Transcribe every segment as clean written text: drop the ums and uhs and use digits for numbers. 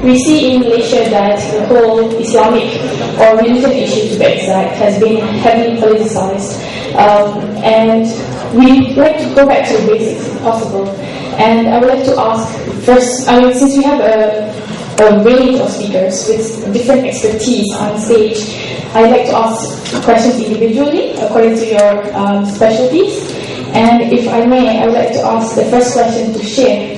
we see in Malaysia that the whole Islamic or religion issue, to be exact, has been heavily politicized. And we'd like to go back to the basics if possible. And I would like to ask first, since we have a range of speakers with different expertise on stage, I'd like to ask questions individually according to your specialties. And if I may, I would like to ask the first question to Sheikh.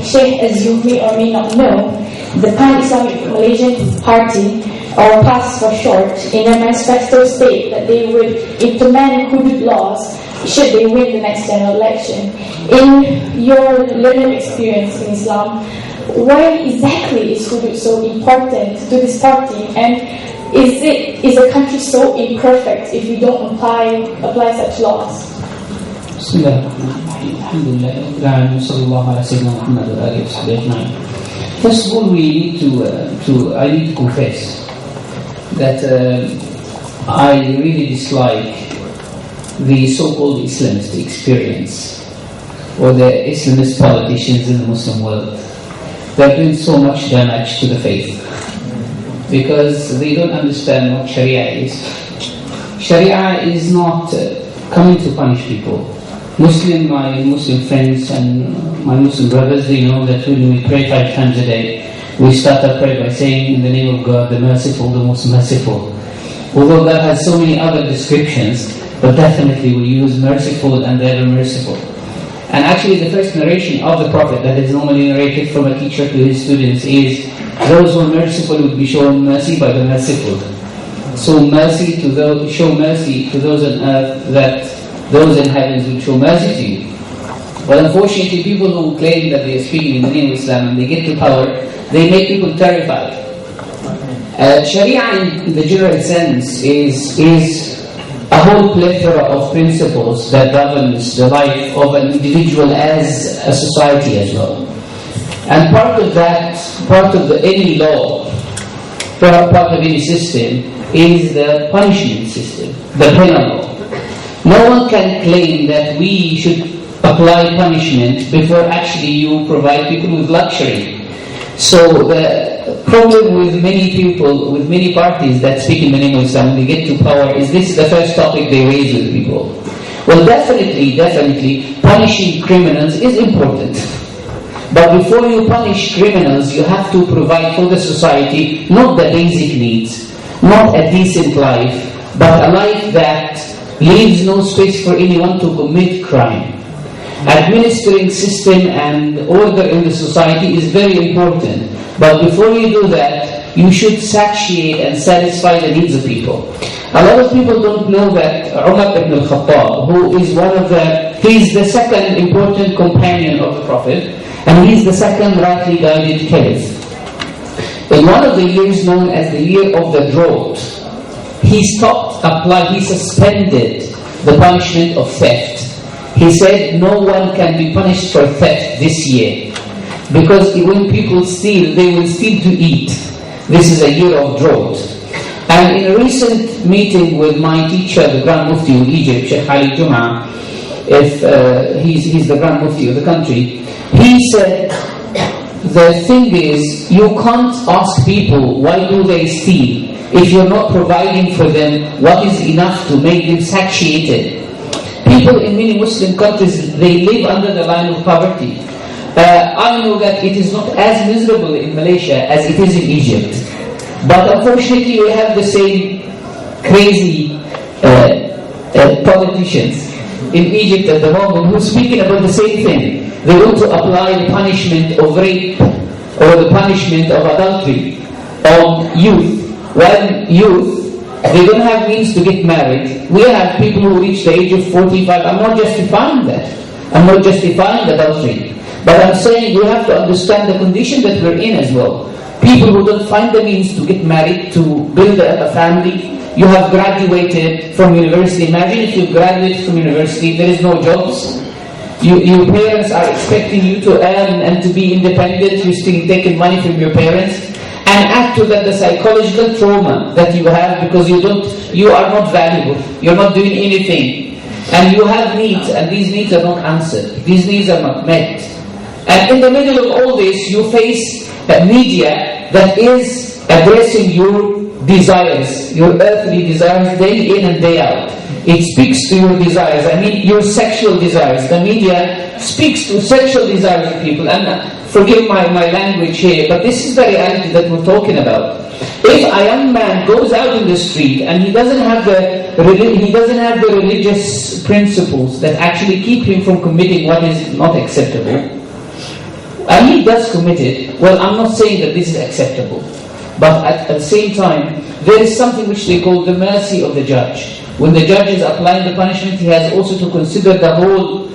Sheikh, as you may or may not know, the Pan-Islamic Malaysian Party, or PAS for short, in their manifesto state that they would implement hudud laws should they win the next general election. In your learning experience in Islam, why exactly is hudud so important to this party? And is a country so imperfect if you don't apply such laws? First of all, I need to confess that I really dislike the so-called Islamist experience or the Islamist politicians in the Muslim world. They're doing so much damage to the faith because they don't understand what Sharia is. Sharia is not coming to punish people. My Muslim friends and my Muslim brothers, they know that when we pray 5 times a day, we start our prayer by saying, in the name of God, the merciful, the most merciful. Although God has so many other descriptions, but definitely we use merciful and the ever merciful. And actually the first narration of the Prophet that is normally narrated from a teacher to his students is, those who are merciful would be shown mercy by the merciful. So show mercy to those on earth, that those in heavens will show mercy to you. But unfortunately, people who claim that they are speaking in the name of Islam and they get to power, they make people terrified. Sharia in the general sense is a whole plethora of principles that governs the life of an individual as a society as well. And part of any law, part of any system is the punishment system, the penal law. No one can claim that we should apply punishment before actually you provide people with luxury. So the problem with many people, with many parties that speak in the name of Islam, when they get to power, is this the first topic they raise with people? Well, definitely, punishing criminals is important. But before you punish criminals, you have to provide for the society not the basic needs, not a decent life, but a life that leaves no space for anyone to commit crime. Administering system and order in the society is very important. But before you do that, you should satiate and satisfy the needs of people. A lot of people don't know that Umar ibn al-Khattab, he's the second important companion of the Prophet, and he's the second rightly guided caliph. In one of the years known as the year of the drought, he suspended the punishment of theft. He said no one can be punished for theft this year, because when people steal, they will steal to eat. This is a year of drought. And in a recent meeting with my teacher, the Grand Mufti of Egypt, Sheikh Ali Jum'ah, he's the Grand Mufti of the country, he said, the thing is, you can't ask people why do they steal if you're not providing for them what is enough to make them satiated. People in many Muslim countries, they live under the line of poverty. I know that it is not as miserable in Malaysia as it is in Egypt. But unfortunately, we have the same crazy politicians in Egypt at the moment who are speaking about the same thing. They want to apply the punishment of rape or the punishment of adultery on youth. When youth, they don't have means to get married. We have people who reach the age of 45. I'm not justifying that. I'm not justifying adultery. But I'm saying you have to understand the condition that we're in as well. People who don't find the means to get married, to build a family. You have graduated from university. Imagine if you graduate from university, there is no jobs. Your parents are expecting you to earn and to be independent. You're still taking money from your parents. And add to that the psychological trauma that you have because you are not valuable. You're not doing anything. And you have needs, and these needs are not answered. These needs are not met. And in the middle of all this, you face a media that is addressing your desires, your earthly desires, day in and day out. It speaks to your desires, I mean your sexual desires. The media speaks to sexual desires of people. And forgive my language here, but this is the reality that we're talking about. If a young man goes out in the street and he doesn't have the religious principles that actually keep him from committing what is not acceptable, and he does commit it, well, I'm not saying that this is acceptable, but at the same time, there is something which they call the mercy of the judge. When the judge is applying the punishment, he has also to consider the whole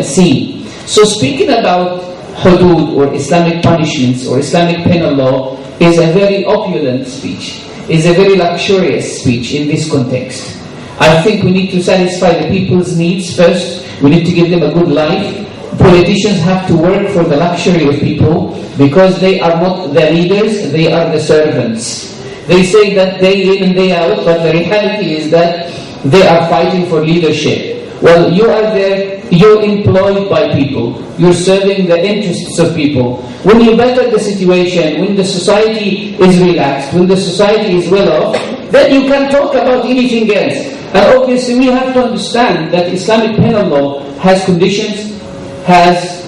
scene. So speaking about hudud or Islamic punishments or Islamic penal law is a very opulent speech, is a very luxurious speech in this context. I think we need to satisfy the people's needs first. We need to give them a good life. Politicians have to work for the luxury of people because they are not the leaders, they are the servants. They say that day in and day out, but the reality is that they are fighting for leadership. Well, you are there, you're employed by people, you're serving the interests of people. When you better the situation, when the society is relaxed, when the society is well off, then you can talk about anything else. And obviously we have to understand that Islamic penal law has conditions, has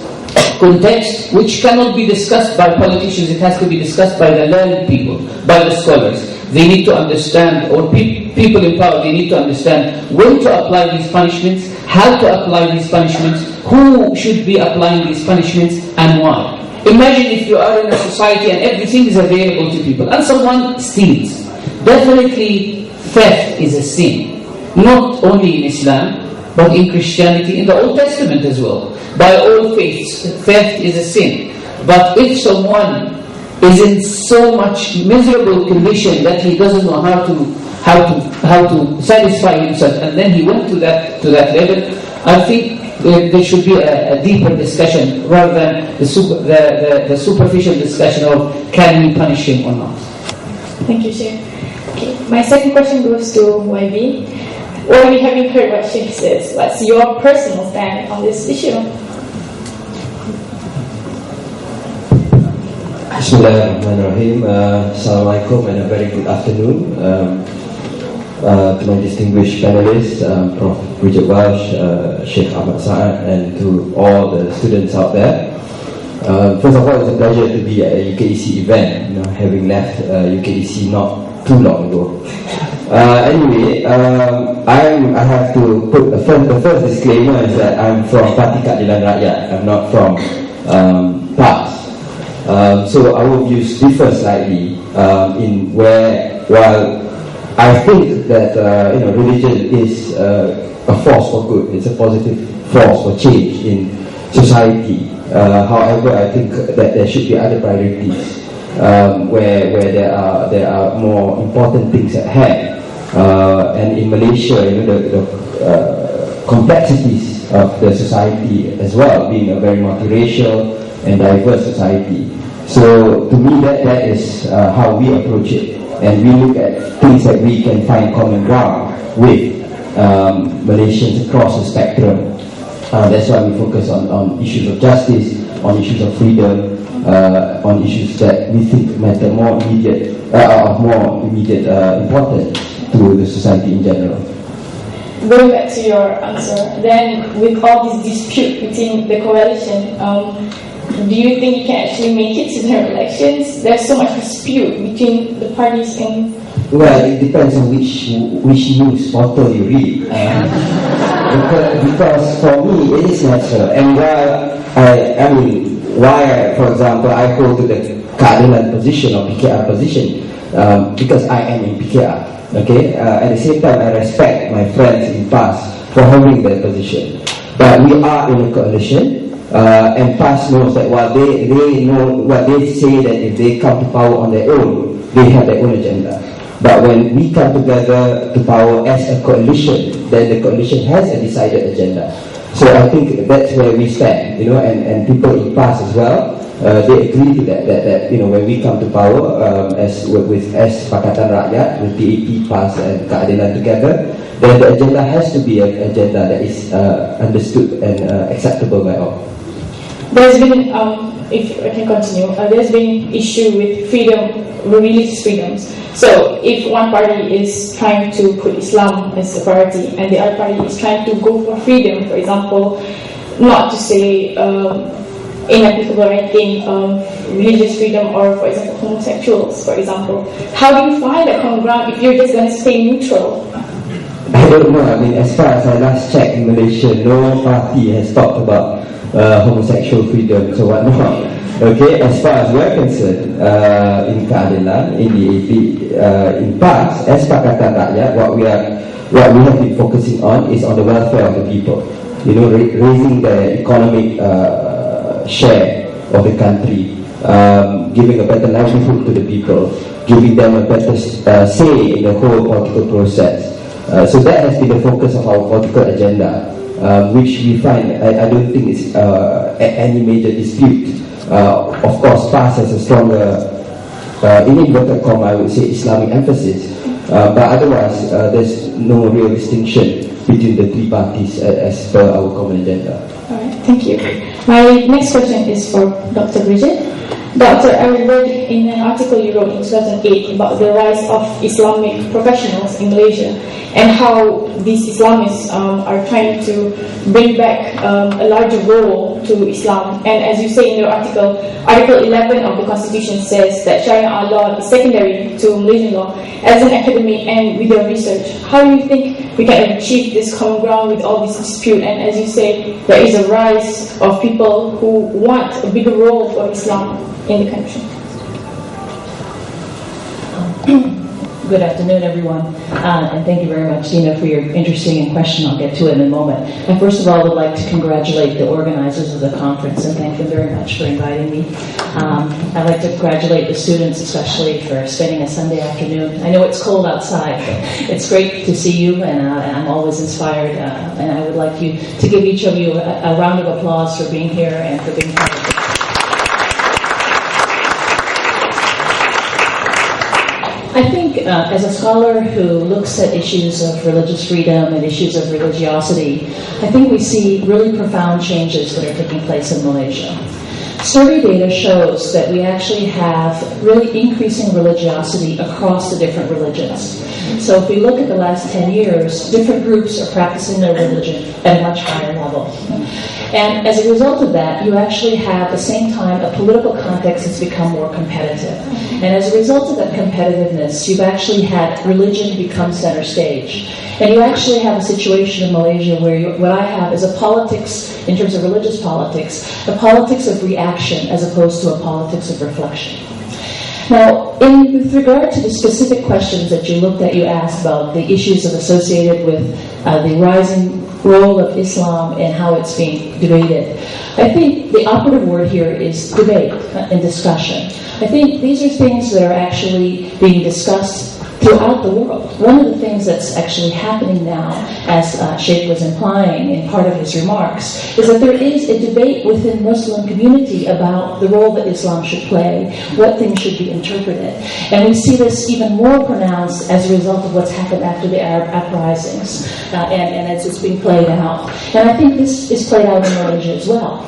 context which cannot be discussed by politicians. It has to be discussed by the learned people, by the scholars. They need to understand, or people in power, they need to understand when to apply these punishments, how to apply these punishments, who should be applying these punishments, and why. Imagine if you are in a society and everything is available to people, and someone steals. Definitely theft is a sin, not only in Islam, but in Christianity, in the Old Testament as well. By all faiths, theft is a sin. But if someone is in so much miserable condition that he doesn't know how to satisfy himself, and then he went to that level, I think there should be a deeper discussion rather than the superficial discussion of can we punish him or not. Thank you, Sheikh. Okay, my second question goes to YB. Already having heard what Sheikh says, what's your personal stand on this issue? Bismillahirrahmanirrahim. Assalamualaikum and a very good afternoon to my distinguished panelists, Prof. Projek Sheikh Ahmad Sa'ad, and to all the students out there. First of all, it's a pleasure to be at a UKEC event, having left UKEC not too long ago. Anyway, I have to put the first disclaimer is that I'm from Parti Keadilan Rakyat. I'm not from PAS. So our views differ slightly in while I think that religion is a force for good. It's a positive force for change in society. However, I think that there should be other priorities where there are more important things at hand. And in Malaysia, the complexities of the society as well, being a very multiracial and diverse society. So to me, that is how we approach it, and we look at things that we can find common ground with Malaysians across the spectrum. That's why we focus on issues of justice, on issues of freedom, on issues that we think matter more immediate important to the society in general. Going back to your answer, then with all this dispute between the coalition, do you think you can actually make it to the elections? There's so much dispute between the parties in... Well, it depends on which news portal you read. Because for me, it is natural. And why, for example, I hold to the Keadilan position or PKR position, because I am in PKR. Okay. At the same time, I respect my friends in PAS for holding that position. But we are in a coalition, and PAS knows that while they know what they say, that if they come to power on their own, they have their own agenda. But when we come together to power as a coalition, then the coalition has a decided agenda. So I think that's where we stand, and people in PAS as well. They agree to that when we come to power as Pakatan Rakyat, with DAP, PAS and Keadilan together, then the agenda has to be an agenda that is understood and acceptable by all. there's been, if I can continue, there's been issue with freedom, religious freedoms. So if one party is trying to put Islam as a priority and the other party is trying to go for freedom, for example, not to say inapplicable or anything, religious freedom, or for example homosexuals, for example, how do you find that common ground if you're just going to stay neutral? I don't know. I mean, as far as I last checked in Malaysia, no party has talked about homosexual freedoms or whatnot. Okay, as far as we're concerned, in keadilan, in the AP, in past, as Pakatan Rakyat, what we have been focusing on is on the welfare of the people. You know, raising the economic share of the country, giving a better livelihood to the people, giving them a better say in the whole political process. So that has been the focus of our political agenda, which we find, I don't think is any major dispute. Of course, PAS has a stronger, in inverted comma, I would say, Islamic emphasis. But otherwise, there's no real distinction between the three parties as per our common agenda. All right, thank you. My next question is for Dr. Bridget. Doctor, I read in an article you wrote in 2008 about the rise of Islamic professionals in Malaysia and how these Islamists are trying to bring back a larger role to Islam. And as you say in your article, Article 11 of the Constitution says that Sharia law is secondary to Malaysian law. As an academic and with your research, how do you think we can achieve this common ground with all this dispute? And as you say, there is a rise of people who want a bigger role for Islam in the country. Good afternoon, everyone, and thank you very much, Dina, for your interesting question. I'll get to it in a moment. I first of all would like to congratulate the organizers of the conference and thank them very much for inviting me. I'd like to congratulate the students, especially for spending a Sunday afternoon. I know it's cold outside, but it's great to see you, and I'm always inspired, and I would like you to give each of you a round of applause for being here and for being part of it. I think as a scholar who looks at issues of religious freedom and issues of religiosity, I think we see really profound changes that are taking place in Malaysia. Survey data shows that we actually have really increasing religiosity across the different religions. So if we look at the last 10 years, different groups are practicing their religion at a much higher level. And as a result of that, you actually have, at the same time, a political context that's become more competitive. And as a result of that competitiveness, you've actually had religion become center stage. And you actually have a situation in Malaysia where what I have is a politics, in terms of religious politics, a politics of reaction as opposed to a politics of reflection. Now, with regard to the specific questions that you asked about the issues associated with the rising role of Islam and how it's being debated, I think the operative word here is debate and discussion. I think these are things that are actually being discussed throughout the world. One of the things that's actually happening now, as Sheikh was implying in part of his remarks, is that there is a debate within the Muslim community about the role that Islam should play, what things should be interpreted. And we see this even more pronounced as a result of what's happened after the Arab uprisings, and as it's being played out. And I think this is played out in Malaysia as well.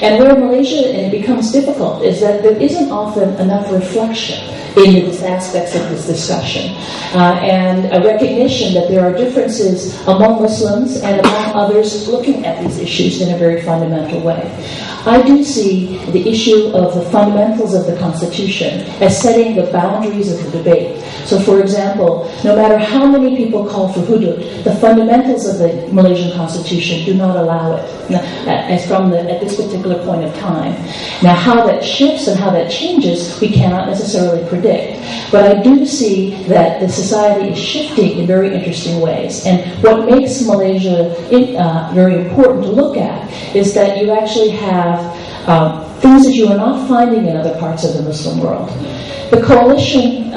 And where Malaysia, and it becomes difficult, is that there isn't often enough reflection in these aspects of this discussion, and a recognition that there are differences among Muslims and among others looking at these issues in a very fundamental way. I do see the issue of the fundamentals of the Constitution as setting the boundaries of the debate. So, for example, no matter how many people call for hudud, the fundamentals of the Malaysian Constitution do not allow it at this particular point of time. Now, how that shifts and how that changes, we cannot necessarily predict. But I do see that the society is shifting in very interesting ways. And what makes Malaysia very important to look at is that you actually have things that you are not finding in other parts of the Muslim world. The coalition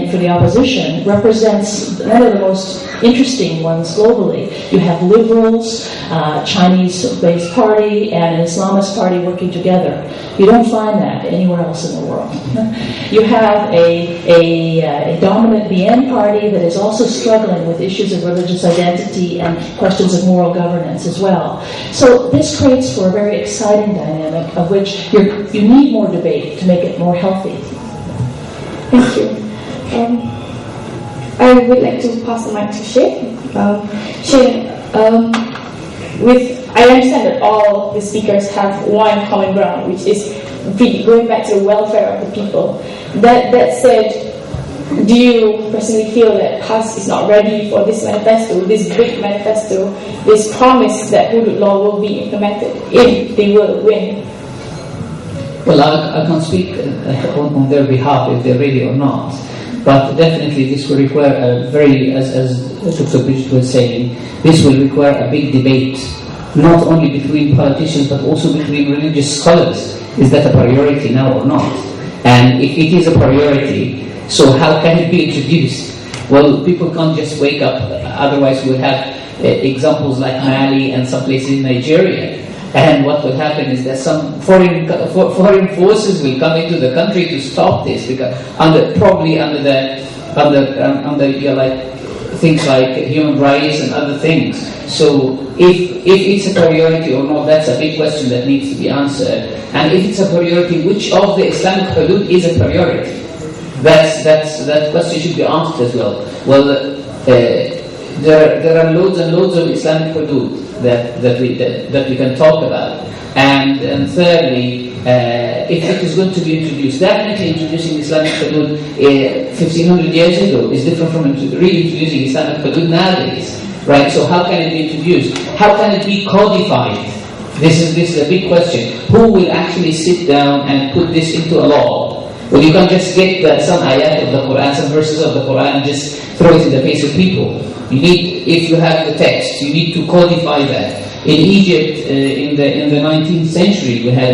for the opposition represents one of the most interesting ones globally. You have liberals, Chinese-based party, and an Islamist party working together. You don't find that anywhere else in the world. You have a dominant BN party that is also struggling with issues of religious identity and questions of moral governance as well. So this creates for a very exciting dynamic of which you need more debate to make it more healthy. Thank you. I would like to pass the mic to Sheikh. Sheikh, I understand that all the speakers have one common ground, which is going back to the welfare of the people. That said, do you personally feel that PAS is not ready for this manifesto, this big manifesto, this promise that hudud law will be implemented if they will win? Well, I can't speak on their behalf if they're ready or not, but definitely this will require a very, as Dr. Bridget was saying, this will require a big debate, not only between politicians but also between religious scholars. Is that a priority now or not? And if it is a priority, so how can it be introduced? Well, people can't just wake up, otherwise we'll have examples like Mali and some places in Nigeria. And what will happen is that some foreign forces will come into the country to stop this, because under things like human rights and other things. So if it's a priority or not, that's a big question that needs to be answered. And if it's a priority, which of the Islamic hudud is a priority? That question should be asked as well. Well, there are loads and loads of Islamic hudud that we can talk about. And thirdly, if it is going to be introduced, definitely introducing Islamic hudud 1500 years ago is different from reintroducing Islamic hudud nowadays, right? So how can it be introduced? How can it be codified? This is a big question. Who will actually sit down and put this into a law? Well, you can't just get some ayat of the Quran, some verses of the Quran, and just throw it in the face of people. You need, if you have the text, you need to codify that. In Egypt, in the 19th century, we had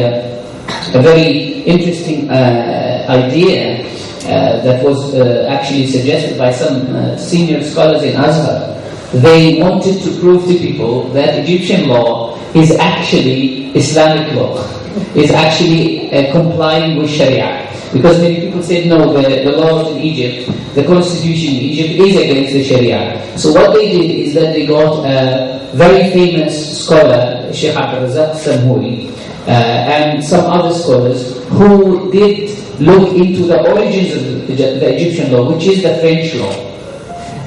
a very interesting idea that was actually suggested by some senior scholars in Azhar. They wanted to prove to people that Egyptian law is actually Islamic law, is actually complying with Sharia. Because many people said, no, the laws in Egypt, the constitution in Egypt is against the Sharia. So what they did is that they got a very famous scholar, Sheikh Abdul Razak Samhouri, and some other scholars who did look into the origins of the Egyptian law, which is the French law.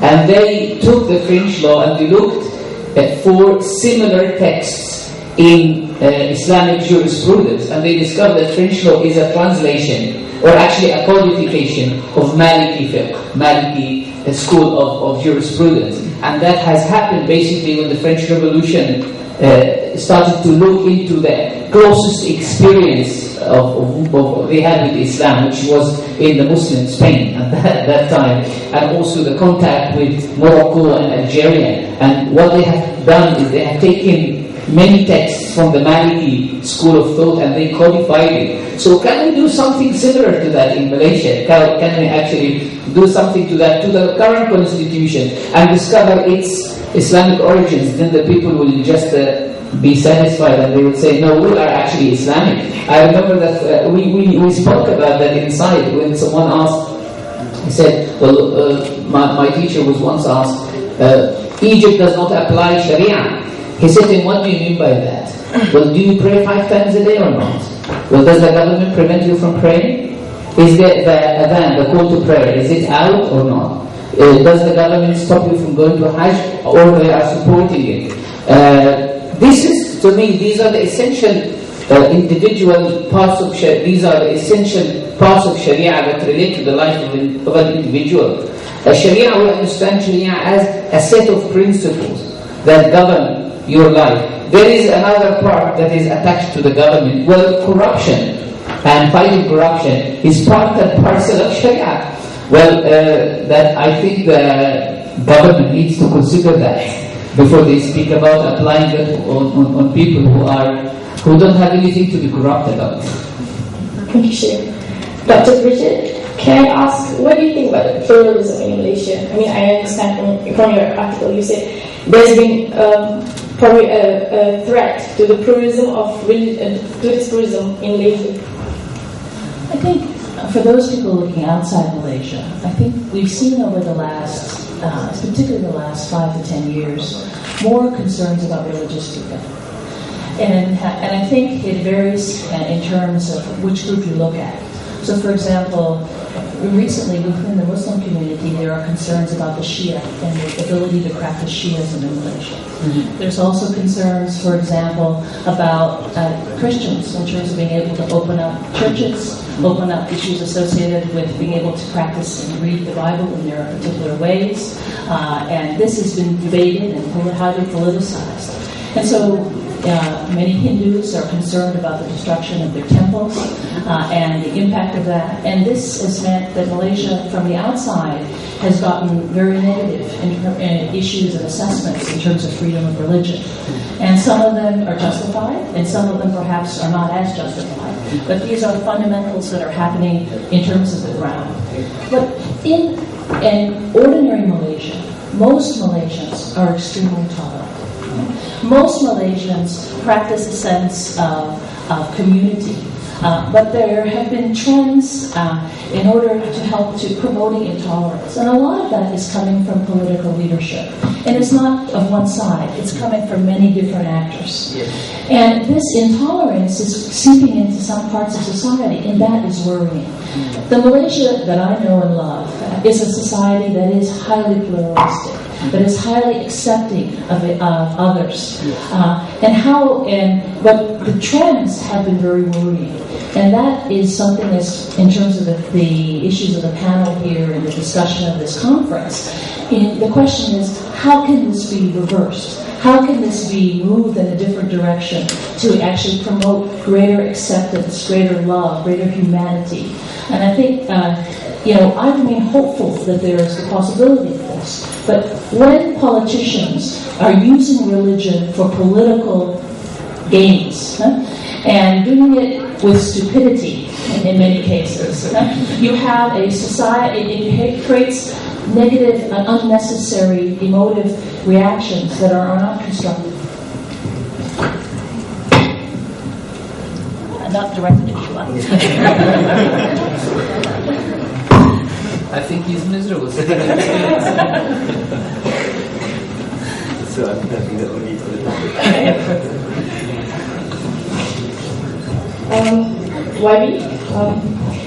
And they took the French law and they looked for similar texts in Islamic jurisprudence, and they discovered that French law is a translation, or actually a codification of Maliki fiqh, Maliki school of jurisprudence. And that has happened basically when the French Revolution started to look into the closest experience of they had with Islam, which was in the Muslim Spain at that time, and also the contact with Morocco and Algeria. And what they have done is they have taken many texts from the Maliki school of thought and they codified it. So can we do something similar to that in Malaysia? Can we actually do something to that, to the current constitution, and discover its Islamic origins? Then the people will just be satisfied and they will say, no, we are actually Islamic. I remember that we spoke about that inside when someone asked, he said, well, my teacher was once asked, Egypt does not apply Sharia. He said to him, what do you mean by that? Well, do you pray 5 times a day or not? Well, does the government prevent you from praying? Is the adhan, the call to prayer, is it out or not? Does the government stop you from going to Hajj, or they are supporting it? This is, to me, these are the essential individual parts of Sharia. These are the essential parts of Sharia that relate to the life of an individual. Sharia, we understand Sharia as a set of principles that govern your life. There is another part that is attached to the government. Well, corruption and fighting corruption is part and parcel of Sharia. Well, that I think the government needs to consider that before they speak about applying it on people who are who don't have anything to be corrupt about. Thank you, Sheikh. Dr. Bridget, can I ask, what do you think about pluralism in Malaysia? I mean, I understand from your article you said there's been probably a threat to the pluralism of pluralism in Malaysia. I think for those people looking outside Malaysia, I think we've seen over the last, particularly the last 5 to 10 years, more concerns about religious freedom. And I think it varies in terms of which group you look at. So, for example, recently within the Muslim community, there are concerns about the Shia and the ability to practice Shiism in Malaysia. Mm-hmm. There's also concerns, for example, about Christians in terms of being able to open up churches, open up issues associated with being able to practice and read the Bible in their particular ways. And this has been debated and highly politicized. And so many Hindus are concerned about the destruction of their temples and the impact of that. And this has meant that Malaysia, from the outside, has gotten very negative in issues and assessments in terms of freedom of religion. And some of them are justified, and some of them perhaps are not as justified. But these are fundamentals that are happening in terms of the ground. But in an ordinary Malaysia, most Malaysians are extremely tolerant. Most Malaysians practice a sense of community, but there have been trends in order to help to promoting intolerance, and a lot of that is coming from political leadership. And it's not of one side; it's coming from many different actors. And this intolerance is seeping into some parts of society, and that is worrying. The Malaysia that I know and love is a society that is highly pluralistic, that is highly accepting of others, but the trends have been very worrying, and that is something that's in terms of the issues of the panel here and the discussion of this conference. The question is, how can this be reversed? How can this be moved in a different direction to actually promote greater acceptance, greater love, greater humanity? And I think, I remain hopeful that there is the possibility of this. But when politicians are using religion for political gains, and doing it with stupidity in many cases, you have a society, it creates negative and unnecessary emotive reactions that are not constructive. Not directed at you. I think he's miserable. So I'm having the only for the YB,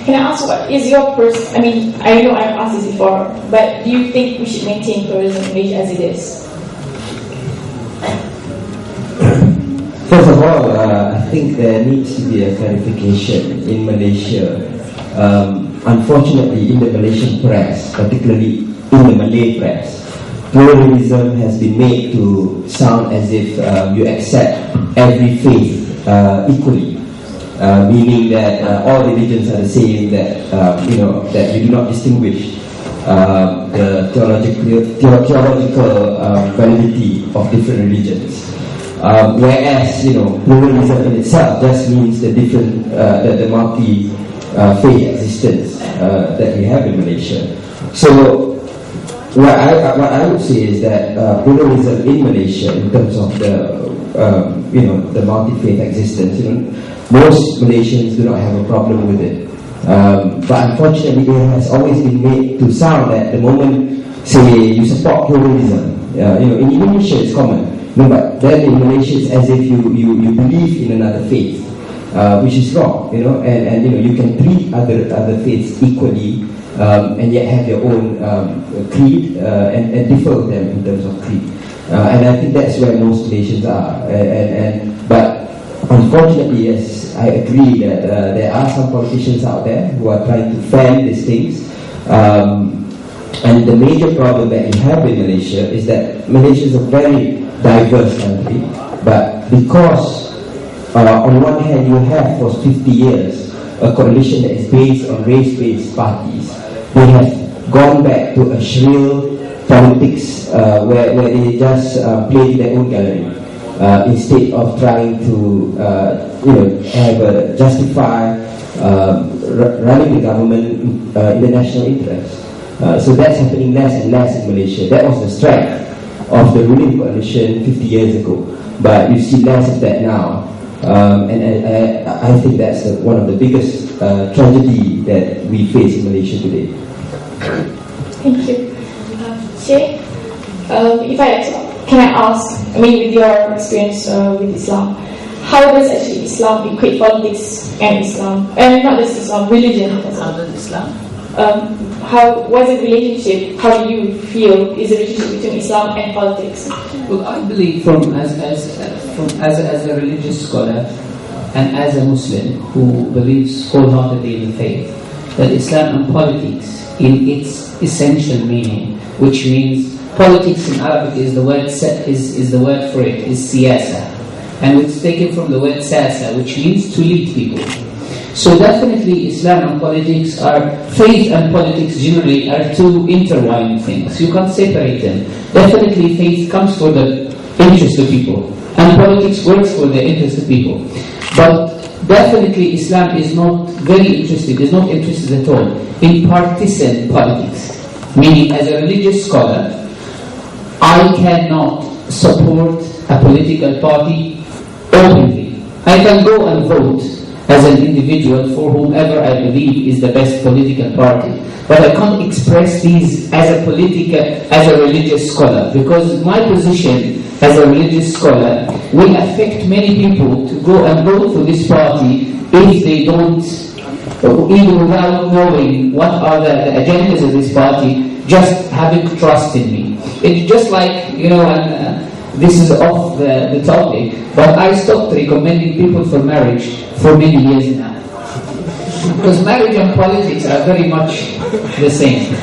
can I ask what is your I know I've asked this before, but do you think we should maintain pluralism in Malaysia as it is? First of all, I think there needs to be a clarification in Malaysia. Unfortunately, in the Malaysian press, particularly in the Malay press, pluralism has been made to sound as if you accept every faith equally, meaning that all religions are the same, that that you do not distinguish the theological validity of different religions. Whereas pluralism in itself just means the different, the multi-faith existence that we have in Malaysia. So what I would say is that pluralism in Malaysia, in terms of the multi-faith existence, most Malaysians do not have a problem with it. But unfortunately, it has always been made to sound that the moment, say, you support pluralism, in Indonesia it's common. No, but then in Malaysia it's as if you believe in another faith, which is wrong, and you can treat other faiths equally, and yet have your own creed and differ with them in terms of creed. And I think that's where most Malaysians are. But unfortunately, yes, I agree that there are some politicians out there who are trying to fan these things. And the major problem that we have in Malaysia is that Malaysia is a very diverse country, but because on one hand you have for 50 years a coalition that is based on race-based parties, they have gone back to a shrill politics where they just play their own gallery. instead of trying to justify running the government in the national interest. So that's happening less and less in Malaysia. That was the strength of the ruling coalition 50 years ago, but you see less of that now. And I think that's one of the biggest tragedy that we face in Malaysia today. Thank you. Sheikh, can I ask, with your experience with Islam, how does actually Islam equate politics and Islam? And not just Islam, religion. How does Islam? What is the relationship? How do you feel is the relationship between Islam and politics? Well, I believe as a religious scholar and as a Muslim who believes wholeheartedly in the faith, that Islam and politics in its essential meaning, which means politics in Arabic is the word for it, is siyasa, and it's taken from the word sasa, which means to lead people. So definitely Islam and politics faith and politics generally are two intertwined things. You can't separate them. Definitely faith comes for the interest of people, and politics works for the interest of people. But definitely Islam is not not interested at all in partisan politics. Meaning, as a religious scholar, I cannot support a political party openly. I can go and vote as an individual for whomever I believe is the best political party, but I can't express these as a religious scholar, because my position as a religious scholar will affect many people to go and vote for this party if they don't, even without knowing what are the agendas of this party, just having trust in me. It's just like, and this is off the topic, but I stopped recommending people for marriage for many years now. Because marriage and politics are very much the same.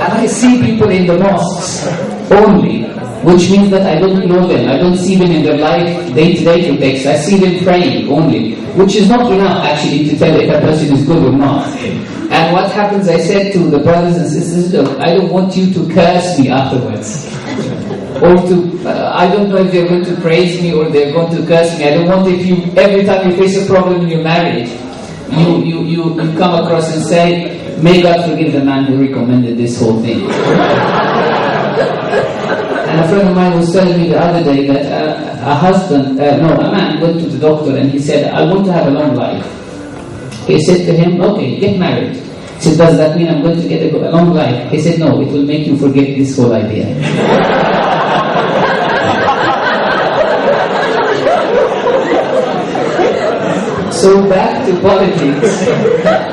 And I see people in the mosques only, which means that I don't know them. I don't see them in their life, day-to-day context. I see them praying only, which is not enough actually to tell if a person is good or not. And what happens, I said to the brothers and sisters, look, I don't want you to curse me afterwards. Or I don't know if they're going to praise me or they're going to curse me. I don't want every time you face a problem in your marriage, you come across and say, may God forgive the man who recommended this whole thing. And a friend of mine was telling me the other day that a man went to the doctor and he said, I want to have a long life. He said to him, okay, get married. He said, does that mean I'm going to get a long life? He said, no, it will make you forget this whole idea. So back to politics,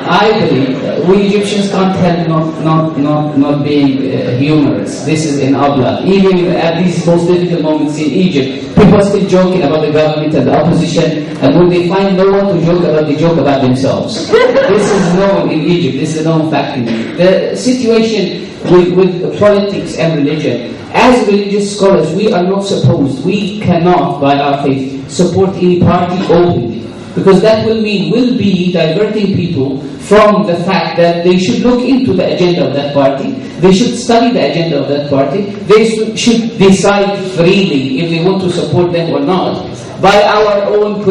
I believe we Egyptians can't help not being humorous. This is in our blood. Even at these most difficult moments in Egypt, people are still joking about the government and the opposition, and when they find no one to joke about, they joke about themselves. This is known in Egypt. This is a known fact in Egypt. The situation with politics and religion, as religious scholars, we are not supposed, we cannot, by our faith, support any party openly. Because that will be diverting people from the fact that they should look into the agenda of that party, they should study the agenda of that party, they should decide freely if they want to support them or not, by our own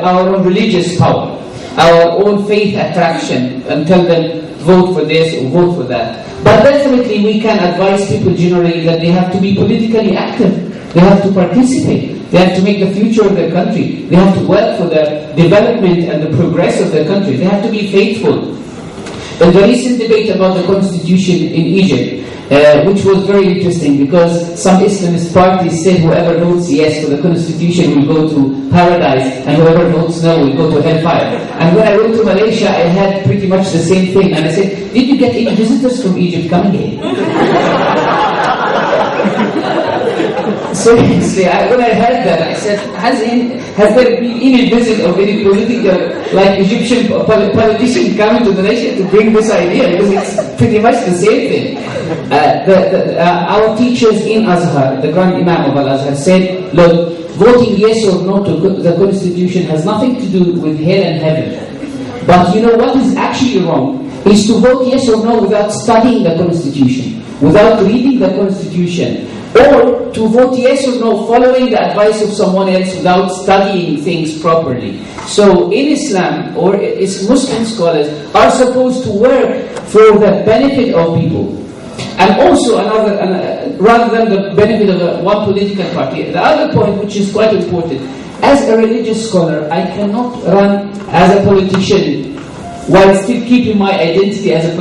our own religious power, our own faith attraction, and tell them, vote for this or vote for that. But definitely we can advise people generally that they have to be politically active, they have to participate. They have to make the future of their country. They have to work for the development and the progress of their country. They have to be faithful. And the recent debate about the constitution in Egypt, which was very interesting because some Islamist parties said whoever votes yes for the constitution will go to paradise and whoever votes no will go to hellfire. And when I went to Malaysia, I had pretty much the same thing. And I said, did you get any visitors from Egypt coming here? Seriously, when I heard that, I said, has there been any visit of any political, like Egyptian politician coming to the nation to bring this idea? Because it's pretty much the same thing. Our teachers in Azhar, the Grand Imam of Al-Azhar, said, look, voting yes or no to the constitution has nothing to do with hell and heaven. But you know what is actually wrong? Is to vote yes or no without studying the constitution, without reading the constitution, or to vote yes or no following the advice of someone else without studying things properly. So in Islam, or its Muslim scholars are supposed to work for the benefit of people. And also rather than the benefit of one political party. The other point, which is quite important, as a religious scholar, I cannot run as a politician while still keeping my identity as a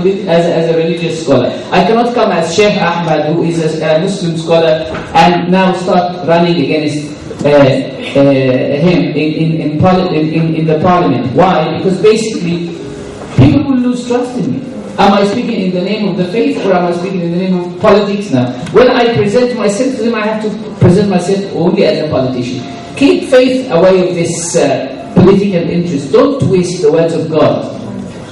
religious scholar. I cannot come as Sheikh Ahmad, who is a Muslim scholar, and now start running against him in the parliament. Why? Because basically, people will lose trust in me. Am I speaking in the name of the faith, or am I speaking in the name of politics now? When I present myself to them, I have to present myself only as a politician. Keep faith away of this political interest. Don't twist the words of God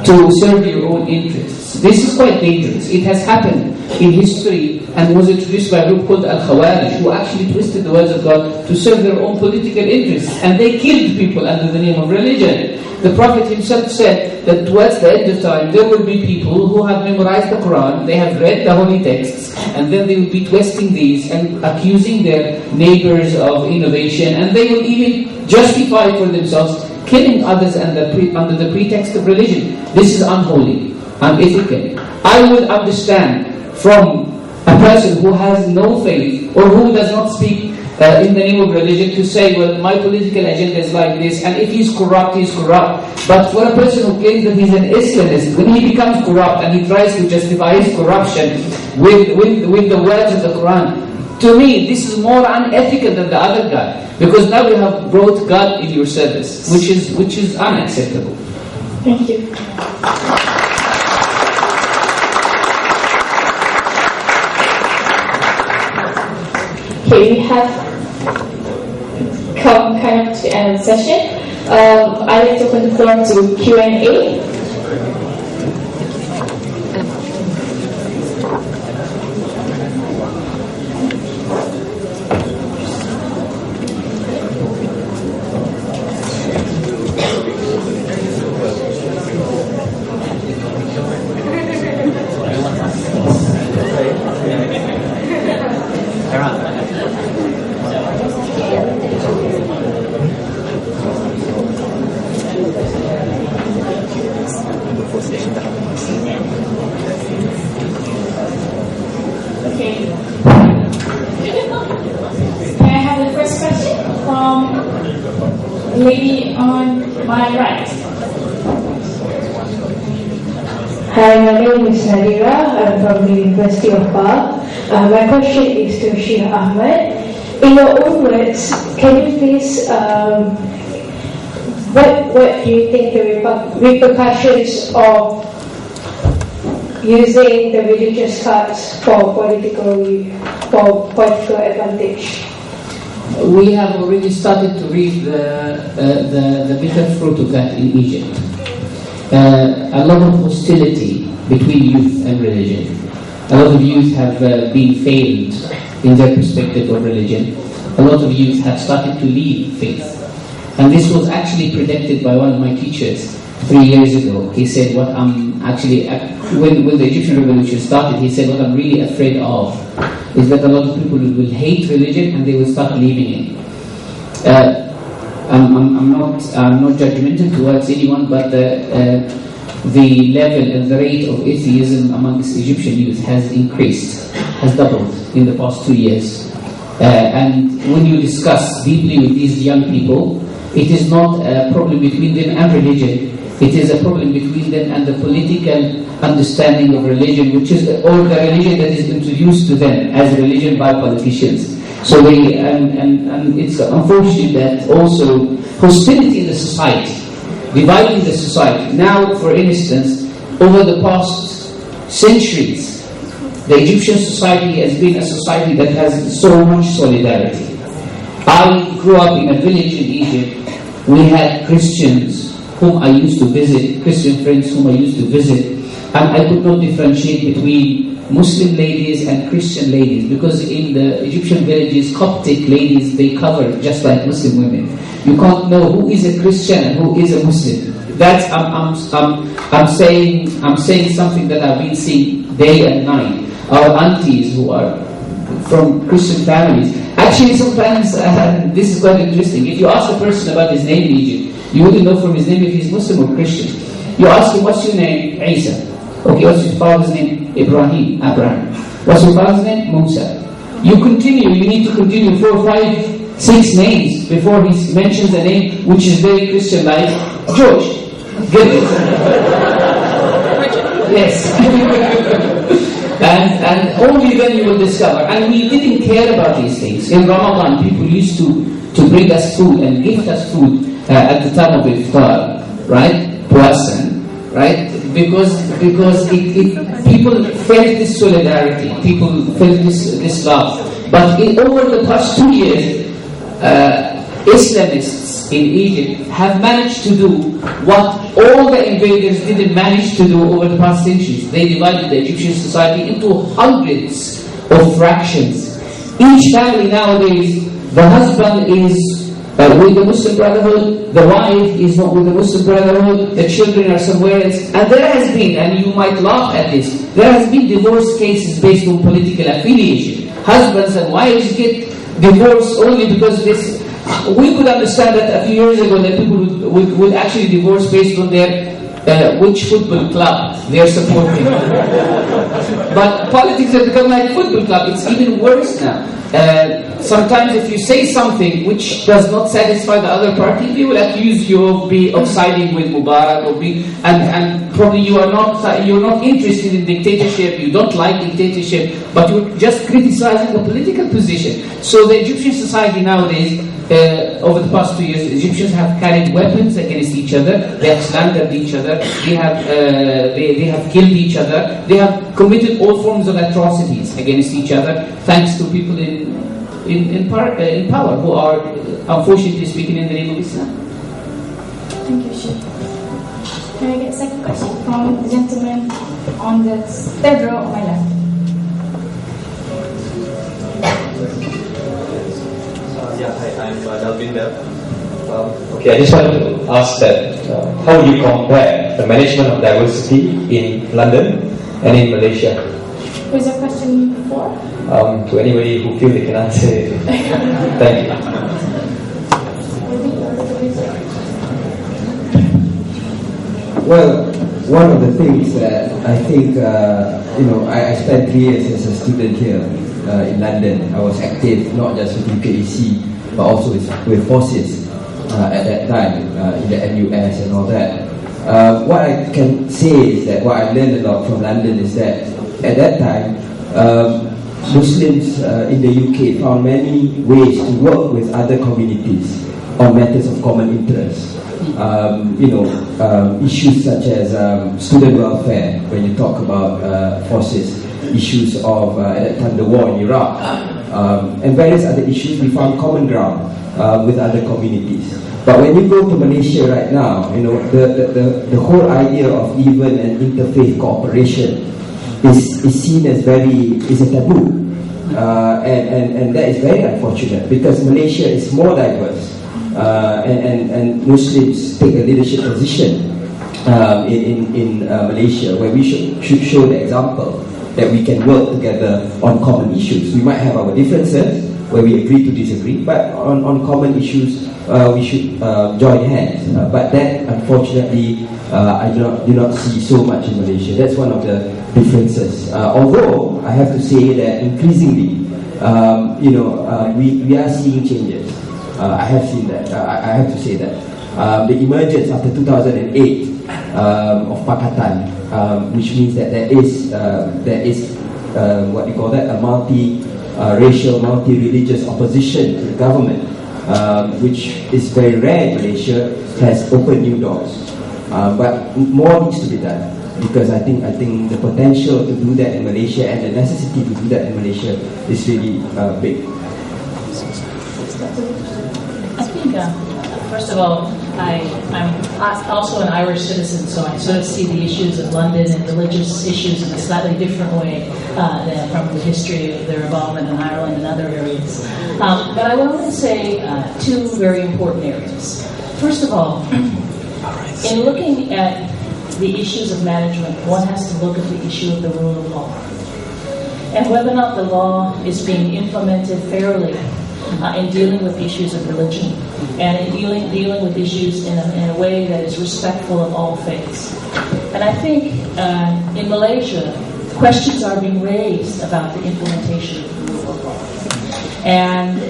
to serve your own interests. This is quite dangerous. It has happened in history and was introduced by a group called Al-Khawarij, who actually twisted the words of God to serve their own political interests, and they killed people under the name of religion. The Prophet himself said that towards the end of time there will be people who have memorized the Quran, they have read the holy texts, and then they will be twisting these and accusing their neighbors of innovation, and they will even justify for themselves killing others under the pretext of religion. This is unholy, unethical. I would understand from a person who has no faith or who does not speak in the name of religion to say, well, my political agenda is like this, and if he's corrupt, he's corrupt. But for a person who claims that he's an Islamist, when he becomes corrupt and he tries to justify his corruption with the words of the Quran, to me, this is more unethical than the other guy, because now you have brought God in your service, which is unacceptable. Thank you. Okay, we have come kind of to the end of the session. I'd like to open the floor to Q&A. Lady on my right. Hi, my name is Nadira. I'm from the University of Bath. My question is to Sheikh Ahmad. In your own words, can you please, what do you think the repercussions of using the religious cards for political advantage? We have already started to reap the bitter fruit of that in Egypt. A lot of hostility between youth and religion. A lot of youth have been failed in their perspective of religion. A lot of youth have started to leave faith. And this was actually predicted by one of my teachers 3 years ago. He said, what I'm actually, when the Egyptian revolution started, he said, what I'm really afraid of is that a lot of people will hate religion and they will start leaving it. I'm not judgmental towards anyone, but the level and the rate of atheism amongst Egyptian youth has increased, has doubled in the past 2 years. And when you discuss deeply with these young people, it is not a problem between them and religion. It is a problem between them and the political understanding of religion, or the religion that is introduced to them as religion by politicians. So and it's unfortunate that also hostility in the society, dividing the society. Now, for instance, over the past centuries, the Egyptian society has been a society that has so much solidarity. I grew up in a village in Egypt. We had Christians whom I used to visit, Christian friends whom I used to visit, and I could not differentiate between Muslim ladies and Christian ladies, because in the Egyptian villages, Coptic ladies, they cover just like Muslim women. You can't know who is a Christian and who is a Muslim. That's I'm saying something that I've been seeing day and night. Our aunties who are from Christian families. Actually, sometimes this is quite interesting. If you ask a person about his name in Egypt, you wouldn't know from his name if he's Muslim or Christian. You ask him, what's your name? Isa. Okay, what's your father's name? Abraham. What's your father's name? Musa. You need to continue 4, 5, 6 names before he mentions a name which is very Christian, like George. Get it? Yes. and only then you will discover. And we didn't care about these things. In Ramadan, people used to bring us food and gift us food at the time of iftar, right? Puasan, right? Because people felt this solidarity, people felt this love. But over the past 2 years, Islamists in Egypt have managed to do what all the invaders didn't manage to do over the past centuries. They divided the Egyptian society into hundreds of fractions. Each family nowadays, the husband is with the Muslim Brotherhood, the wife is not with the Muslim Brotherhood, the children are somewhere else. And there has been, and you might laugh at this, there has been divorce cases based on political affiliation. Husbands and wives get divorced only because this. We could understand that a few years ago that people would actually divorce based on their which football club they are supporting. But politics has become like football club. It's even worse now. Sometimes if you say something which does not satisfy the other party, they will accuse you of siding with Mubarak, and probably you're not interested in dictatorship, you don't like dictatorship, but you're just criticizing the political position. So the Egyptian society nowadays, over the past 2 years, Egyptians have carried weapons against each other, they have slandered each other, they have killed each other, they have committed all forms of atrocities against each other, thanks to people in power who are unfortunately speaking in the name of Islam. Thank you, Sheikh. Can I get a second question from the gentleman on the third row on my left? Hi, I'm Dalvinder. Okay, I just wanted to ask that how do you compare the management of diversity in London and in Malaysia? Was there a question before? To anybody who feels they can answer it. Thank you. Well, one of the things that I think, I spent 3 years as a student here in London. I was active not just with UKEC, but also with forces at that time in the MUS and all that. What I can say is that what I learned a lot from London is that at that time, Muslims in the UK found many ways to work with other communities on matters of common interest. Issues such as student welfare, when you talk about forces, issues of at that time the war in Iraq, and various other issues, we found common ground with other communities. But when you go to Malaysia right now, the whole idea of even an interfaith cooperation is seen as is a taboo, and that is very unfortunate because Malaysia is more diverse, and Muslims take a leadership position in Malaysia, where we should show the example that we can work together on common issues. We might have our differences where we agree to disagree, but on common issues we should join hands. But that, unfortunately, I do not see so much in Malaysia. That's one of the differences. Although I have to say that increasingly, we are seeing changes. I have seen that. I have to say that the emergence after 2008 of Pakatan, which means that there is what you call that, a multi-racial, multi-religious opposition to the government, which is very rare in Malaysia, has opened new doors. But more needs to be done, because I think the potential to do that in Malaysia and the necessity to do that in Malaysia is really big. I think, first of all, I'm also an Irish citizen, so I sort of see the issues of London and religious issues in a slightly different way than from the history of their involvement in Ireland and other areas. But I want to say two very important areas. First of all, in looking at the issues of management, one has to look at the issue of the rule of law. and whether or not the law is being implemented fairly in dealing with issues of religion and in dealing with issues in a way that is respectful of all faiths. And I think in Malaysia, questions are being raised about the implementation of the rule of law. And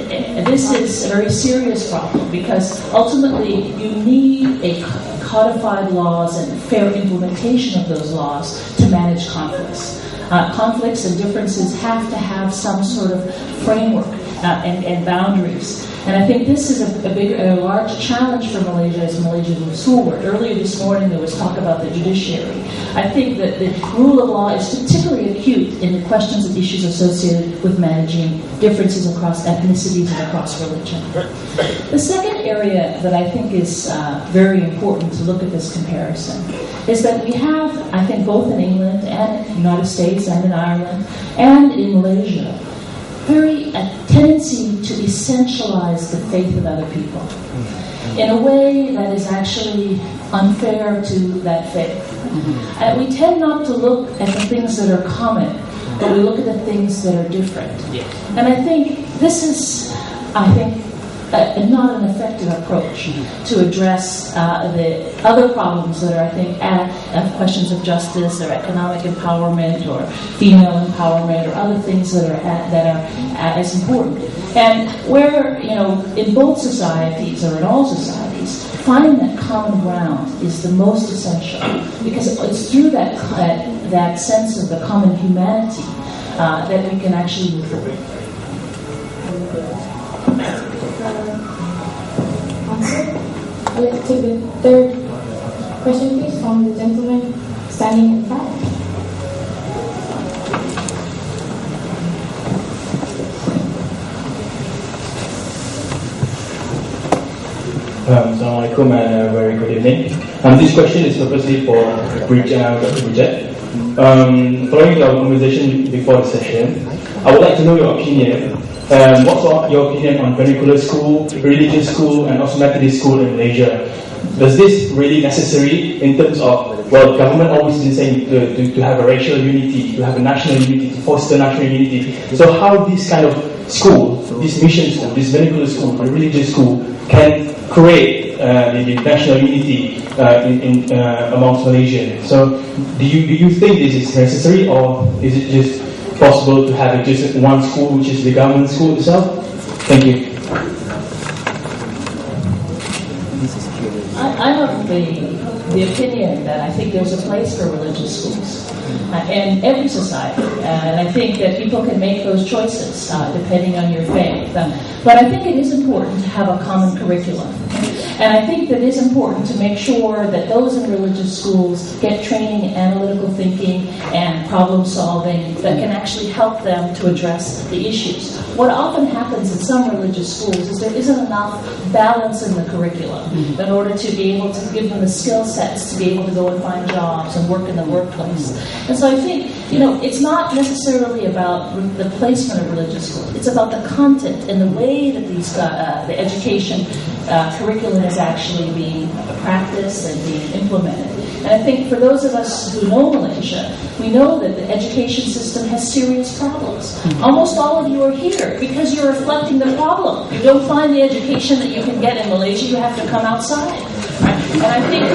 this is a very serious problem because ultimately you need a codified laws and fair implementation of those laws to manage conflicts. Conflicts and differences have to have some sort of framework and boundaries. And I think this is a large challenge for Malaysia as Malaysia moves forward. Earlier this morning there was talk about the judiciary. I think that the rule of law is particularly acute in the questions and issues associated with managing differences across ethnicities and across religion. The second area that I think is very important to look at this comparison is that we have, I think both in England and in the United States and in Ireland and in Malaysia, a tendency to essentialize the faith of other people in a way that is actually unfair to that faith. And we tend not to look at the things that are common, but we look at the things that are different. And I think this is, not an effective approach to address the other problems that are, I think, questions of justice or economic empowerment or female empowerment or other things that are as important. And where, in both societies or in all societies, finding that common ground is the most essential because it's through that sense of the common humanity that we can actually move forward. I'd like to take the third question, please, from the gentleman standing in front. Assalamualaikum and a very good evening. This question is purposely for Dr. Projek. Following our conversation before the session, I would like to know your opinion. What's your opinion on vernacular school, religious school, and also Methodist school in Malaysia? Does this really necessary in terms of, well, government always been saying to have a racial unity, to have a national unity, to foster national unity. So how this kind of school, this mission school, this vernacular school, the religious school, can create the national unity amongst Malaysians? So do you think this is necessary, or is it just possible to have just one school, which is the government school itself? Thank you. I'm of the opinion that I think there's a place for religious schools in every society, and I think that people can make those choices depending on your faith. But I think it is important to have a common curriculum. And I think that it is important to make sure that those in religious schools get training in analytical thinking and problem solving that can actually help them to address the issues. What often happens in some religious schools is there isn't enough balance in the curriculum in order to be able to give them the skill sets to be able to go and find jobs and work in the workplace. And so I think, it's not necessarily about the placement of religious schools. It's about the content and the way that the education curriculum is actually being practiced and being implemented. And I think for those of us who know Malaysia, we know that the education system has serious problems. Almost all of you are here because you're reflecting the problem. You don't find the education that you can get in Malaysia, you have to come outside. Right? And I think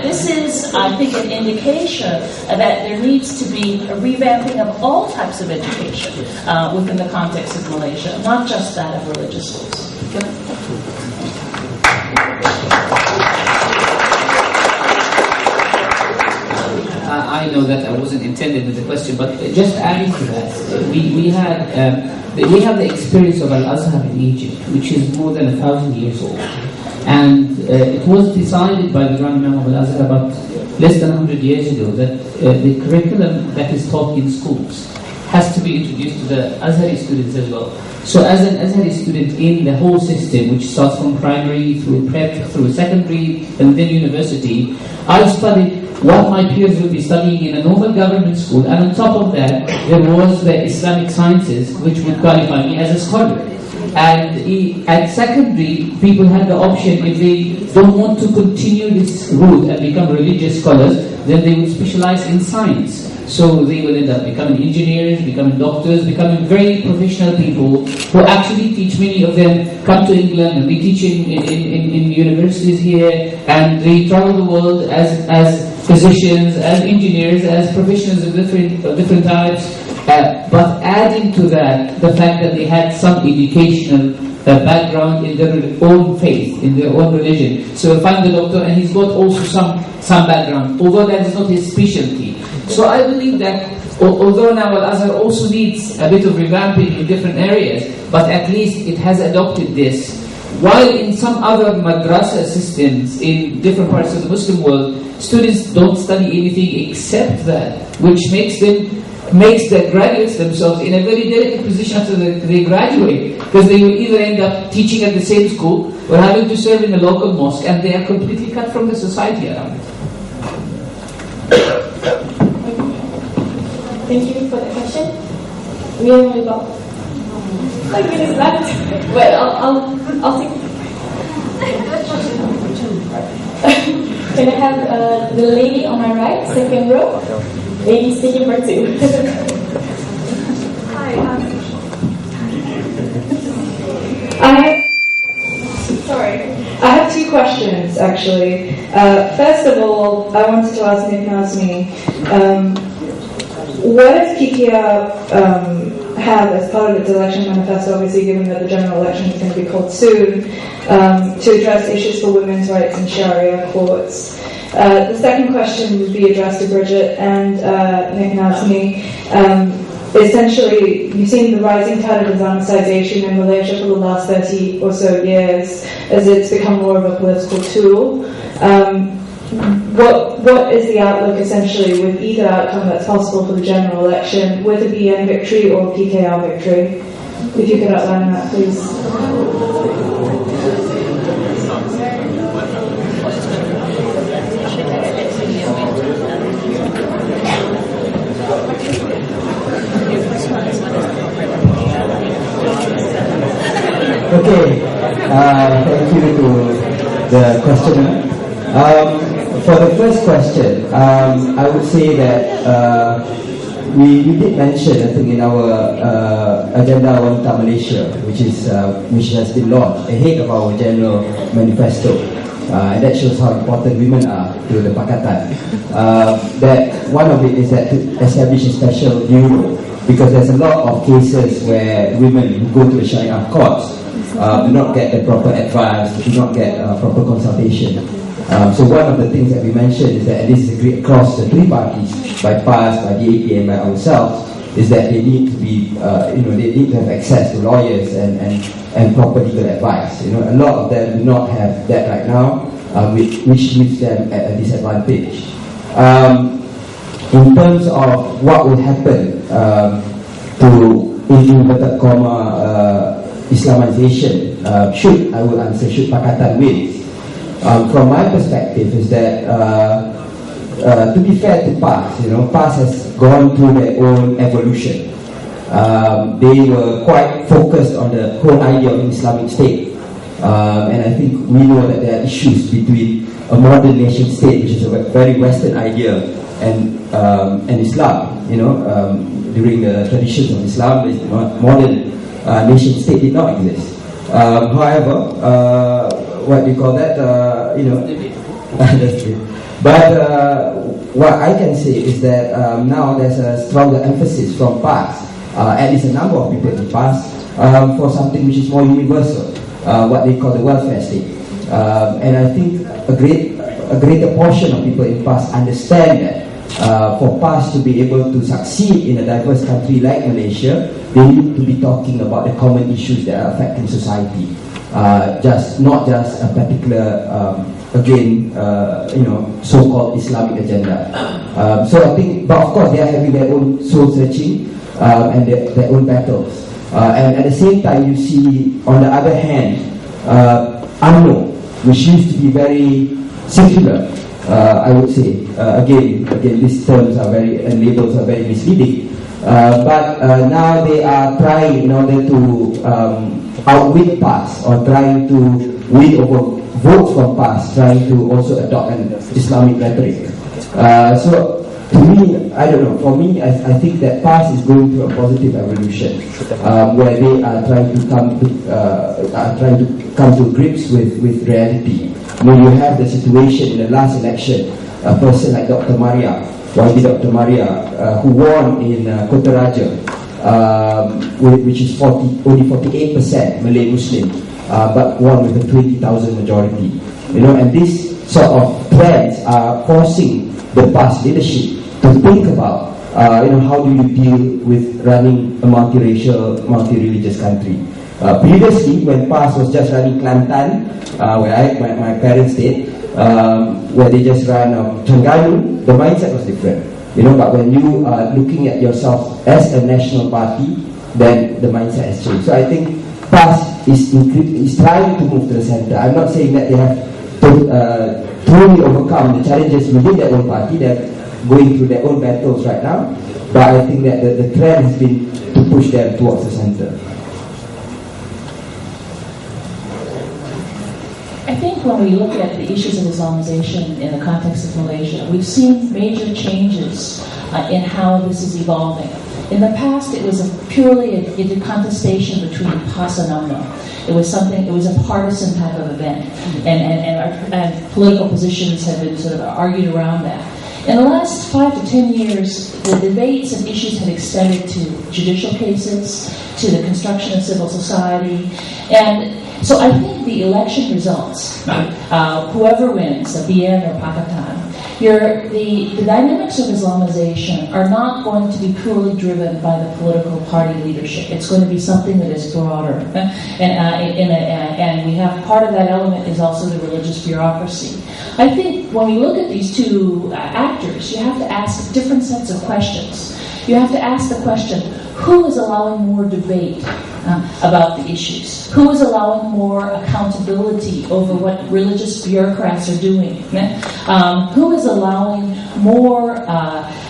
this is, I think, an indication that there needs to be a revamping of all types of education within the context of Malaysia, not just that of religious schools. I know that I wasn't intended with the question, but just adding to that, we have the experience of Al-Azhar in Egypt, which is more than 1,000 years old. And it was decided by the Grand Imam of Al-Azhar about less than 100 years ago that the curriculum that is taught in schools has to be introduced to the Azhari students as well. So as an Azhari student in the whole system, which starts from primary through prep, through secondary, and then university, I studied what my peers would be studying in a normal government school, and on top of that, there was the Islamic sciences, which would qualify me as a scholar. at secondary, people had the option, if they don't want to continue this route and become religious scholars, then they would specialize in science. So they will end up becoming engineers, becoming doctors, becoming very professional people who actually teach. Many of them come to England and they teach in universities here, and they travel the world as physicians, as engineers, as professionals of different types. But adding to that, the fact that they had some educational background in their own faith, in their own religion. So I find the doctor, and he's got also some background, although that is not his specialty. So I believe that although now Al-Azhar also needs a bit of revamping in different areas, but at least it has adopted this. While in some other madrasa systems in different parts of the Muslim world, students don't study anything except that, which makes the graduates themselves in a very delicate position after they graduate, because they will either end up teaching at the same school or having to serve in a local mosque, and they are completely cut from the society around it. Thank you for the question. We have only about 5 minutes left. Well, I'll take. Can I have the lady on my right, second row? Lady speaking for 2. Hi. I have 2 questions actually. First of all, I wanted to ask Nick Nazmi, what does PKR have as part of its election manifesto, obviously given that the general election is going to be called soon, to address issues for women's rights in Sharia courts? The second question would be addressed to Bridget and Nick Nazmi. Essentially, you've seen the rising tide of Islamicization in Malaysia for the last 30 or so years as it's become more of a political tool. What is the outlook essentially with either outcome that's possible for the general election, with a BN victory or PKR victory? If you could outline that, please. Okay, thank you to the questioner. For the first question, I would say that we did mention, I think, in our agenda Wanita Malaysia, which has been launched ahead of our general manifesto, and that shows how important women are to the Pakatan. That one of it is that to establish a special bureau, because there's a lot of cases where women who go to the Sharia courts do not get the proper advice, do not get proper consultation. So one of the things that we mentioned is that, and this is agreed across the 3 parties, by PAS, by DAP and by ourselves, is that they need to be, they need to have access to lawyers and proper legal advice. A lot of them do not have that right now, which leaves them at a disadvantage. In terms of what will happen to, in inverted comma, Islamization, should Pakatan win? From my perspective is that, to be fair to PAS, PAS has gone through their own evolution. They were quite focused on the whole idea of Islamic State. And I think we know that there are issues between a modern nation state, which is a very Western idea, and Islam. During the traditions of Islam, the modern nation state did not exist. However, what do you call that? That's it. But what I can say is that now there's a stronger emphasis from PAS, at least a number of people in PAS, for something which is more universal, what they call the welfare state. And I think a greater portion of people in PAS understand that for PAS to be able to succeed in a diverse country like Malaysia, they need to be talking about the common issues that are affecting society. Not just a particular, so-called Islamic agenda. So I think, but of course they are having their own soul searching and their own battles. And at the same time, you see, on the other hand, UMNO, which used to be very secular, I would say. Again, these terms are and labels are very misleading. But now they are trying in order to outwit PAS, or trying to win over votes from PAS, trying to also adopt an Islamic rhetoric. So to me, I don't know. For me, I think that PAS is going through a positive evolution, where they are trying to come to grips with reality. When you have the situation in the last election, a person like Dr. Maria, Dr. Maria, who won in Kota Raja, which is only 48% Malay Muslim, but won with a 20,000 majority. And these sort of trends are forcing the PAS leadership to think about, how do you deal with running a multiracial, multi-religious country. Previously, when PAS was just running Kelantan, where my parents stayed, where they just ran Terengganu, the mindset was different. But when you are looking at yourself as a national party, then the mindset has changed. So I think PAS is trying to move to the center. I'm not saying that they have to truly overcome the challenges within their own party. They're going through their own battles right now. But I think that the trend has been to push them towards the center. I think when we look at the issues of Islamization in the context of Malaysia, we've seen major changes in how this is evolving. In the past, it was purely a contestation between PAS and UMNO. It was a partisan type of event, and political positions have been sort of argued around that. In the last 5 to 10 years, the debates and issues have extended to judicial cases, to the construction of civil society, and so I think the election results, whoever wins, the BN or Pakatan, the dynamics of Islamization are not going to be purely driven by the political party leadership. It's going to be something that is broader. And we have part of that element is also the religious bureaucracy. I think when we look at these two actors, you have to ask different sets of questions. You have to ask the question, who is allowing more debate about the issues? Who is allowing more accountability over what religious bureaucrats are doing? Who is allowing more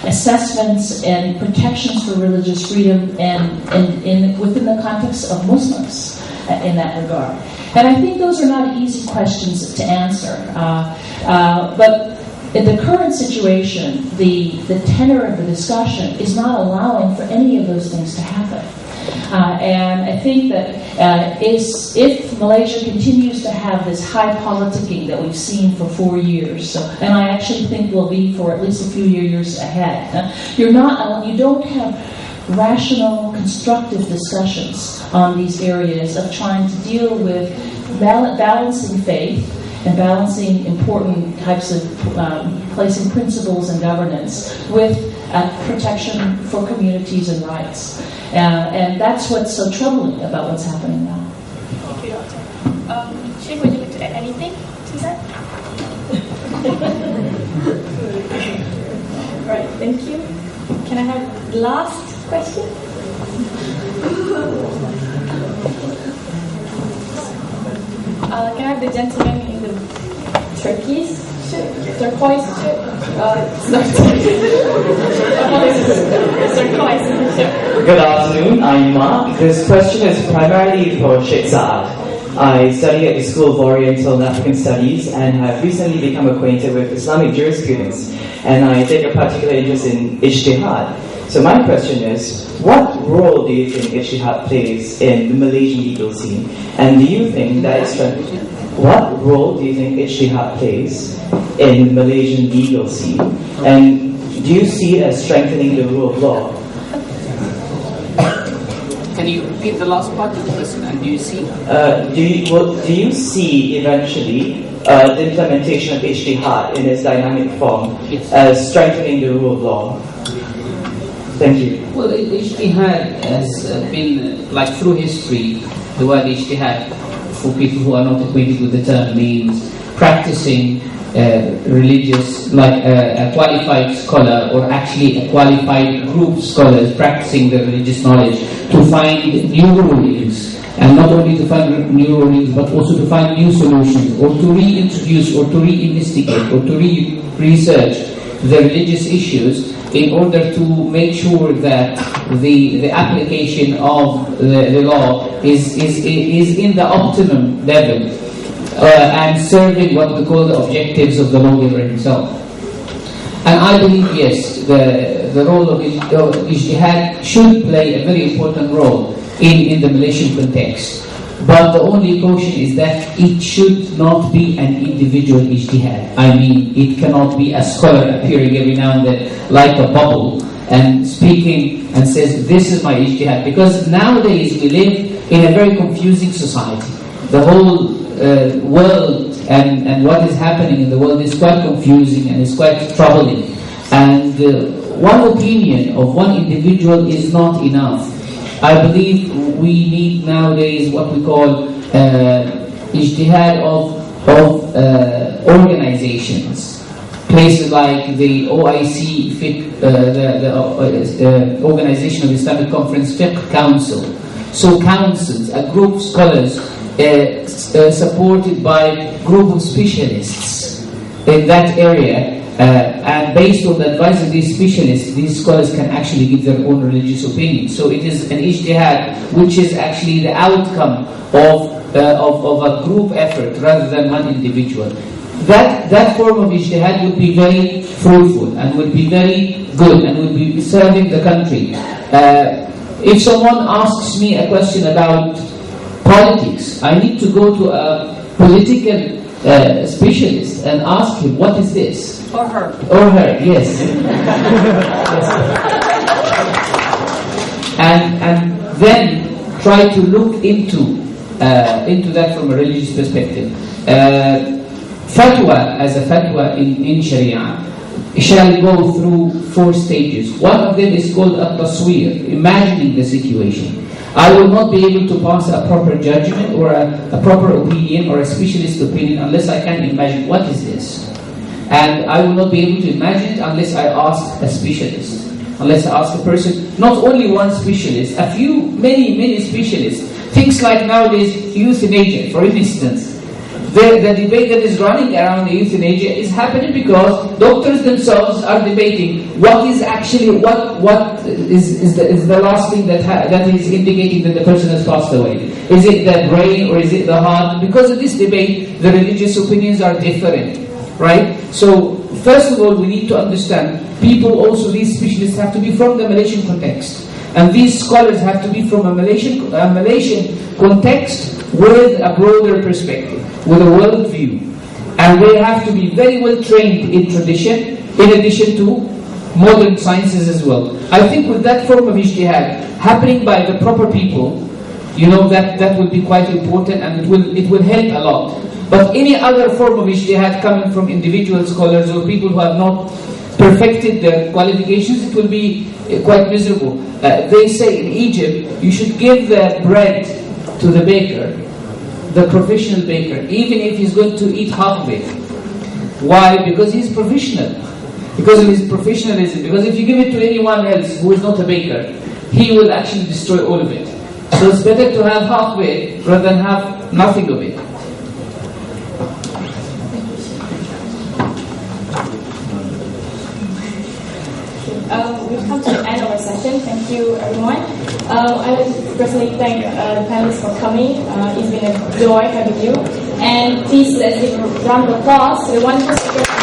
assessments and protections for religious freedom and within the context of Muslims in that regard? And I think those are not easy questions to answer. But in the current situation, the tenor of the discussion is not allowing for any of those things to happen. And I think that if Malaysia continues to have this high politicking that we've seen for 4 years, and I actually think will be for at least a few years ahead, you don't have rational, constructive discussions on these areas of trying to deal with balancing faith and balancing important types of placing principles and governance with protection for communities and rights. And that's what's so troubling about what's happening now. Thank you, Doctor. Sheikh, would you like to add anything to that? All right, thank you. Can I have the last question? Can I have the gentleman in the turquoise shirt? Good afternoon, I'm Mark. This question is primarily for Sheikh Saad. I study at the School of Oriental and African Studies and have recently become acquainted with Islamic jurisprudence, and I take a particular interest in ijtihad. So my question is, what role do you think ijtihad plays in the Malaysian legal scene? And do you think that what role do you think ijtihad plays in the Malaysian legal scene? And do you see it as strengthening the rule of law? Can you repeat the last part of the question? And do you see? Do you see eventually the implementation of ijtihad in its dynamic form as strengthening the rule of law? Thank you. Well, ijtihad has been, like through history, the word ijtihad, for people who are not acquainted with the term, means practicing religious, like a qualified scholar, or actually a qualified group of scholars practicing the religious knowledge to find new rulings, and not only to find new rulings, but also to find new solutions, or to reintroduce, or to reinvestigate, or to research the religious issues in order to make sure that the application of the law is in the optimum level and serving what we call the objectives of the lawgiver himself. And I believe, yes, the role of ijtihad should play a very important role in the Malaysian context. But the only caution is that it should not be an individual ijtihad. I mean, it cannot be a scholar appearing every now and then like a bubble and speaking and says, this is my ijtihad. Because nowadays we live in a very confusing society. The whole world and what is happening in the world is quite confusing and is quite troubling. And one opinion of one individual is not enough. I believe we need nowadays what we call ijtihad of organizations. Places like the OIC, the Organization of Islamic Conference Fiqh Council. So councils, a group of scholars supported by a group of specialists in that area. And based on the advice of these specialists, these scholars can actually give their own religious opinion. So it is an ijtihad which is actually the outcome of a group effort rather than one individual. That form of ijtihad would be very fruitful and would be very good and would be serving the country. If someone asks me a question about politics, I need to go to a political specialist and ask him, what is this? Or her. Or her, yes. and then try to look into that from a religious perspective. Fatwa, as a fatwa in Sharia, shall go through 4 stages. One of them is called at-taswir, imagining the situation. I will not be able to pass a proper judgment or a proper opinion or a specialist opinion unless I can imagine what is this. And I will not be able to imagine it unless I ask a specialist. Unless I ask a person, not only one specialist, many specialists. Things like nowadays euthanasia, for instance. The debate that is running around the euthanasia is happening because doctors themselves are debating what is actually what is the last thing that is indicating that the person has passed away. Is it the brain or is it the heart? Because of this debate, the religious opinions are different, right? So first of all, we need to understand people also, these specialists have to be from the Malaysian context, and these scholars have to be from a Malaysian context with a broader perspective, with a world view. And they have to be very well trained in tradition, in addition to modern sciences as well. I think with that form of ijtihad happening by the proper people, that will be quite important, and it will help a lot. But any other form of ijtihad coming from individual scholars or people who have not perfected their qualifications, it will be quite miserable. They say in Egypt, you should give the bread to the baker, the professional baker, even if he's going to eat half of it. Why? Because he's professional. Because of his professionalism. Because if you give it to anyone else who is not a baker, he will actually destroy all of it. So it's better to have half of it rather than have nothing of it. We've come to the end of our session. Thank you, everyone. I would personally thank the panelists for coming. It's been a joy having you. And please let's give a round of applause to the wonderful speakers.